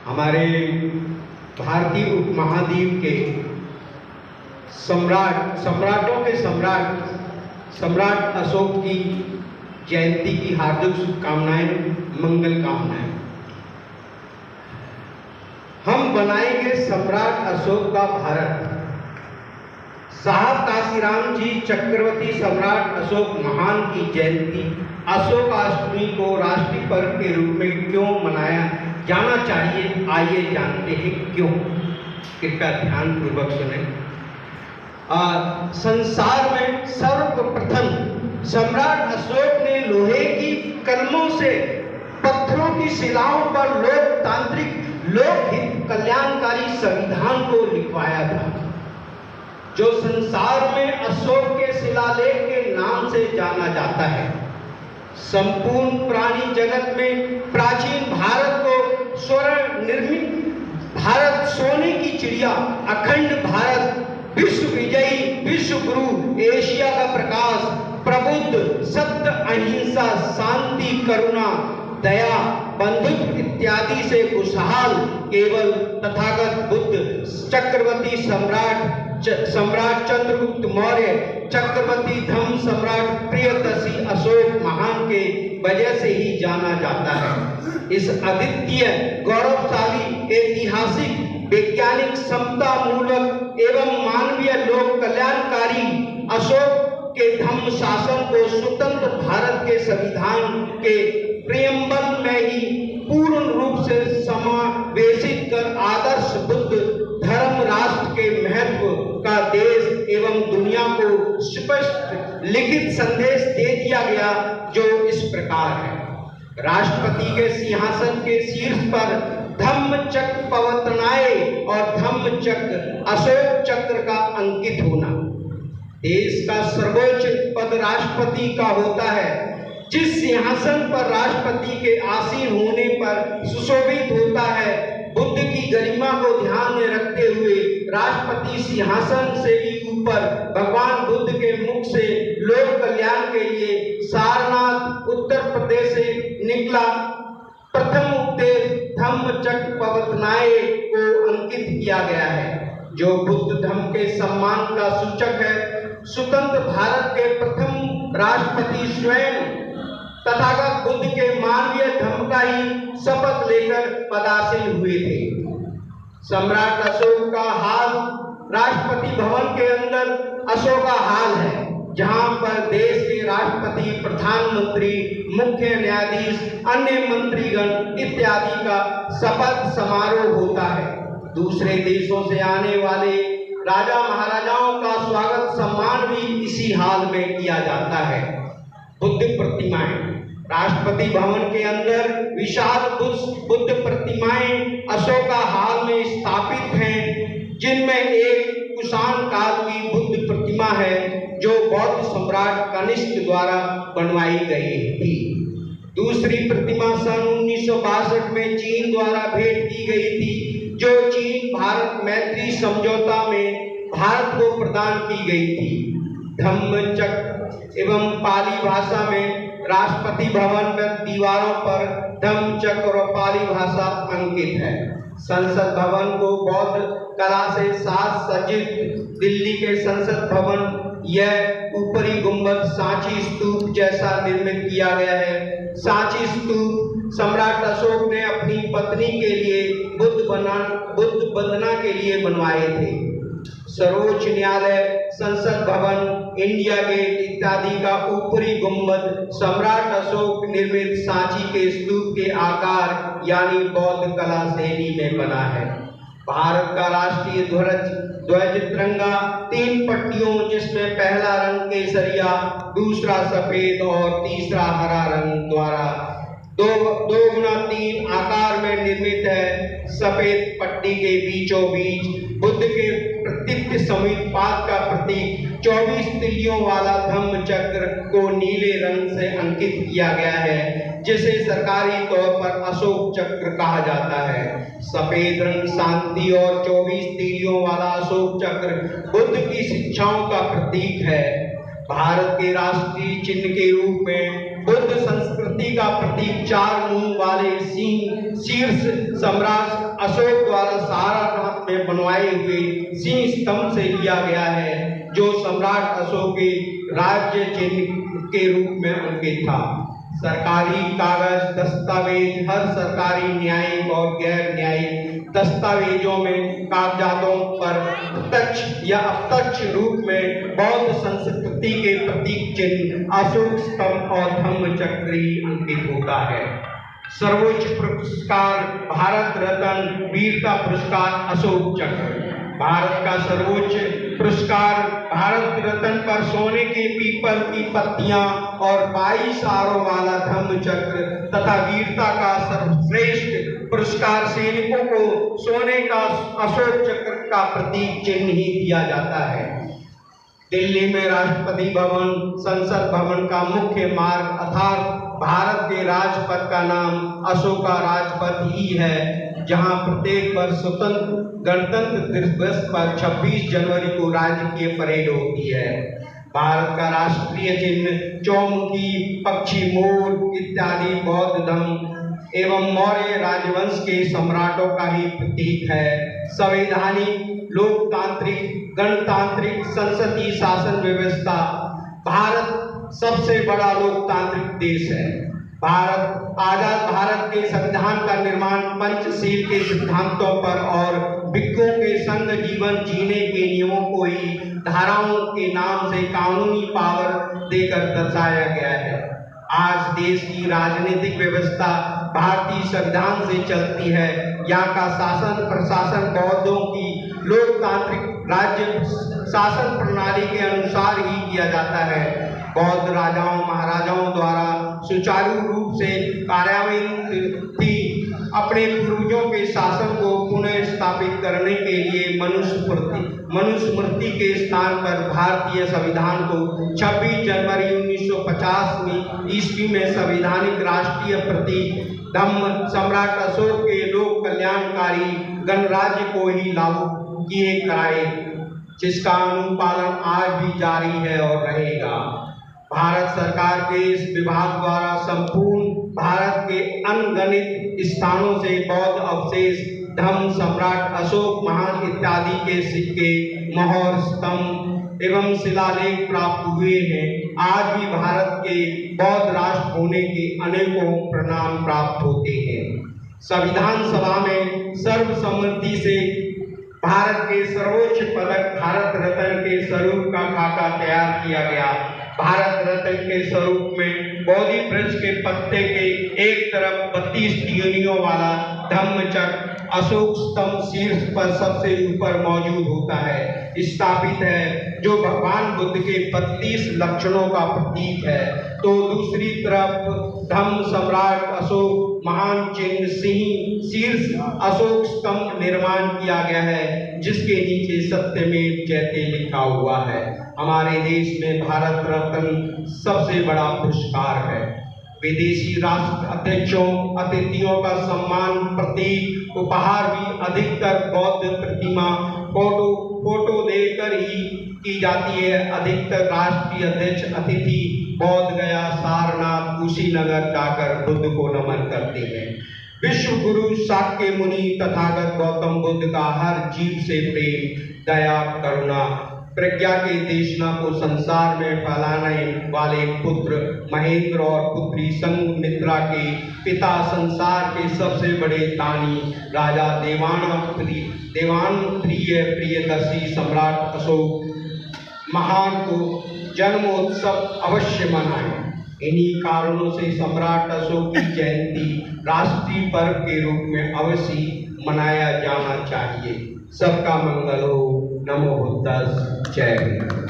हमारे भारतीय उपमहाद्वीप के सम्राटों के सम्राट अशोक की जयंती की हार्दिक शुभकामनाएं, मंगल कामनाएं। हम बनाएंगे सम्राट अशोक का भारत। साहब काशीराम जी चक्रवर्ती सम्राट अशोक महान की जयंती अशोकाष्टमी को राष्ट्रीय पर्व के रूप में क्यों मनाया जाना चाहिए, आइए जानते हैं क्यों। कृपया ध्यान पूर्वक सुने। संसार में सर्वप्रथम सम्राट अशोक ने लोहे की कलमों से पत्थरों की शिलाओं पर लोकतांत्रिक लोकहित कल्याणकारी संविधान को लिखवाया था, जो संसार में अशोक के शिलालेख के नाम से जाना जाता है। संपूर्ण प्राणी जगत में प्राचीन भारत को स्वर्ण निर्मित भारत, सोने की चिड़िया, अखंड भारत, विश्व विजयी, विश्व गुरु, एशिया का प्रकाश, प्रबुद्ध, सत्य, अहिंसा, शांति, करुणा, दया, बंधुत्व इत्यादि से खुशहाल केवल तथागत बुद्ध चक्रवर्ती सम्राट चंद्रगुप्त मौर्य, चक्रवर्ती धम्म सम्राट प्रियदर्शी अशोक महान के वजह से ही जाना जाता है। इस अद्वितीय, गौरवशाली, ऐतिहासिक, वैज्ञानिक, समता मूलक एवं मानवीय लोक कल्याणकारी अशोक के धम्म शासन को स्वतंत्र भारत के संविधान के प्रियम्बल में ही पूर्ण रूप से समावेशित कर आदर्श बुद्ध धर्म राष्ट्र के महत्व का देश एवं दुनिया को स्पष्ट लिखित संदेश दे दिया गया, जो इस प्रकार है। राष्ट्रपति के सिंहासन के शीर्ष पर धम्म चक्र पवतनाए और धम्म चक्र अशोक चक्र का अंकित होना। देश का सर्वोच्च पद राष्ट्रपति का होता है। जिस सिंहासन पर राष्ट्रपति के आसीन होने पर सुशोभित होता है, बुद्ध की गरिमा को ध्यान में रखते हुए राष्ट्रपति सिंहासन से भी ऊपर भगवान बुद्ध के मुख से लोक कल्याण के लिए सारनाथ उत्तर प्रदेश से निकला प्रथम उपदेश धम्म चक्र पवतनाए को अंकित किया गया है, जो बुद्ध धम्म के सम्मान का सूचक है। स्वतंत्र भारत के प्रथम राष्ट्रपति स्वयं तथागत बुद्ध के मानवीय धर्म का ही शपथ लेकर पदासीन हुए थे। सम्राट अशोक का हाल राष्ट्रपति भवन के अंदर अशोका हाल है, जहां पर देश के राष्ट्रपति, प्रधानमंत्री, मुख्य न्यायाधीश, अन्य मंत्रीगण इत्यादि का शपथ समारोह होता है। दूसरे देशों से आने वाले राजा महाराजाओं का स्वागत सम्मान भी इसी हाल में किया जाता है। बुद्ध प्रतिमाएं राष्ट्रपति भवन के अंदर विशाल बुद्ध प्रतिमाएं अशोका हाल में स्थापित हैं, जिनमें एक कुषाण काल की बुद्ध प्रतिमा है, जो बौद्ध सम्राट कनिष्क द्वारा बनवाई गई थी। दूसरी प्रतिमा सन 1962 में चीन द्वारा भेंट की गई थी, जो चीन भारत मैत्री समझौता में भारत को प्रदान की गई थी। धम्म चक्र एवं पाली भाषा में राष्ट्रपति भवन में दीवारों पर धम्म चक्र और पाली भाषा अंकित है। संसद भवन को बौद्ध कला से साज सज्जित दिल्ली के संसद भवन यह ऊपरी गुंबद सांची स्तूप जैसा निर्मित किया गया है। सांची स्तूप सम्राट अशोक ने अपनी पत्नी के लिए बुद्ध वंदना के लिए बनवाए थे। सर्वोच्च न्यायालय, संसद भवन, इंडिया गेट इत्यादि का ऊपरी गुंबद सम्राट अशोक निर्मित सांची के स्तूप के आकार यानी बौद्ध कला शैली में बना है। भारत का राष्ट्रीय ध्वज तिरंगा 3 पट्टियों, जिसमें पहला रंग केसरिया, दूसरा सफेद और तीसरा हरा रंग द्वारा 2x3 आकार में निर्मित है। सफेद पट्टी के बीचों बीच बुद्ध के प्रतित्व समित पाद का प्रतीक 24 तिलियों वाला धम्म चक्र को नीले रंग से अंकित किया गया है, जिसे सरकारी तौर पर अशोक चक्र कहा जाता है। सफेद रंग शांति और 24 तीलियों वाला अशोक चक्र बुद्ध की शिक्षाओं का प्रतीक है। भारत के राष्ट्रीय चिन्ह के रूप में बुद्ध संस्कृति का प्रतीक 4 मुंह वाले सिंह शीर्ष सम्राट अशोक द्वारा सारनाथ में बनवाए हुए सिंह स्तंभ से लिया गया है, जो सम्राट अशोक के राज्य चिन्ह के रूप में अंकित था। सरकारी कागज दस्तावेज हर सरकारी न्यायिक और गैर न्यायिक दस्तावेजों में कागजातों पर प्रत्यक्ष या अप्रत्यक्ष रूप में बौद्ध संस्कृति के प्रतीक चिन्ह अशोक स्तंभ और धम्म चक्र ही अंकित होता है। सर्वोच्च पुरस्कार भारत रत्न वीरता पुरस्कार अशोक चक्र। भारत का सर्वोच्च पुरस्कार भारत रत्न पर सोने के पीपल की पत्तियां और 22 आरों वाला धम्म चक्र तथा वीरता का सर्वश्रेष्ठ पुरस्कार सैनिकों को सोने का अशोक चक्र का प्रतीक चिन्ह ही दिया जाता है। दिल्ली में राष्ट्रपति भवन संसद भवन का मुख्य मार्ग अर्थात भारत के राजपथ का नाम अशोका राजपथ ही है, जहां प्रत्येक वर्ष स्वतंत्र गणतंत्र दिवस पर 26 जनवरी को राजकीय परेड होती है। भारत का राष्ट्रीय चिन्ह चौमुखी पक्षी मोर इत्यादि बौद्ध धर्म एवं मौर्य राजवंश के सम्राटों का ही प्रतीक है। संवैधानिक लोकतांत्रिक गणतांत्रिक संसदीय शासन व्यवस्था भारत सबसे बड़ा लोकतांत्रिक देश है। भारत आजाद भारत के संविधान का निर्माण पंचशील के सिद्धांतों पर और भिक्षुओं के संग जीवन जीने के नियमों को ही धाराओं के नाम से कानूनी पावर देकर दर्शाया गया है। आज देश की राजनीतिक व्यवस्था भारतीय संविधान से चलती है। यहाँ का शासन प्रशासन बौद्धों की लोकतांत्रिक राज्य शासन प्रणाली के अनुसार ही किया जाता है। बौद्ध राजाओं महाराजाओं द्वारा सुचारू रूप से कार्यान्वित थी। अपने पूर्वजों के शासन को पुनः स्थापित करने के लिए मनुस्मृति के स्थान पर भारतीय संविधान को 26 जनवरी 1950 में ईस्वी में संवैधानिक राष्ट्रीय प्रतीक धम्म सम्राट अशोक के लोक कल्याणकारी गणराज्य को ही लागू किए कराए, जिसका अनुपालन आज भी जारी है और रहेगा। भारत सरकार के इस विभाग द्वारा संपूर्ण भारत के अनगिनत स्थानों से बौद्ध अवशेष धम्म सम्राट अशोक महान इत्यादि के सिक्के मोहर स्तंभ एवं शिलालेख प्राप्त हुए हैं। आज भी भारत के बौद्ध राष्ट्र होने के अनेकों प्रणाम प्राप्त होते हैं। संविधान सभा में सर्वसम्मति से भारत के सर्वोच्च पदक भारत रत्न के स्वरूप का खाका तैयार किया गया। भारत रत्न के स्वरूप में बोधि वृक्ष के पत्ते के एक तरफ 32 तिगुनियों वाला धम्म चक्र अशोक स्तंभ शीर्ष पर सबसे ऊपर मौजूद होता है स्थापित है, जो भगवान बुद्ध के 32 लक्षणों का प्रतीक है। तो दूसरी तरफ धम्म सम्राट अशोक महान चिन्ह सिंह शीर्ष अशोक स्तंभ निर्माण किया गया है, जिसके नीचे सत्यमेव जयते लिखा हुआ है। हमारे देश में भारत रत्न सबसे बड़ा पुरस्कार है। विदेशी राष्ट्र अध्यक्षों अतिथियों का सम्मान प्रतीक उपहार भी अधिकतर बौद्ध प्रतिमा फोटो देकर ही की जाती है। अधिकतर राष्ट्रीय अध्यक्ष अतिथि बौद्ध गया सारनाथ कुशीनगर जाकर बुद्ध को नमन करते हैं। विश्व गुरु शाक्य मुनि तथागत गौतम बुद्ध का हर जीव से प्रेम दया करुणा प्रज्ञा के देशना को संसार में फैलाने वाले पुत्र महेंद्र और पुत्री संघमित्रा के पिता संसार के सबसे बड़े दानी राजा देवानप्रिय प्रियदर्शी सम्राट अशोक महान को जन्मोत्सव अवश्य मनाएं। इन्हीं कारणों से सम्राट अशोक की जयंती राष्ट्रीय पर्व के रूप में अवश्य मनाया जाना चाहिए। सबका मंगल हो। नमो बुद्धाय। जय हिंद।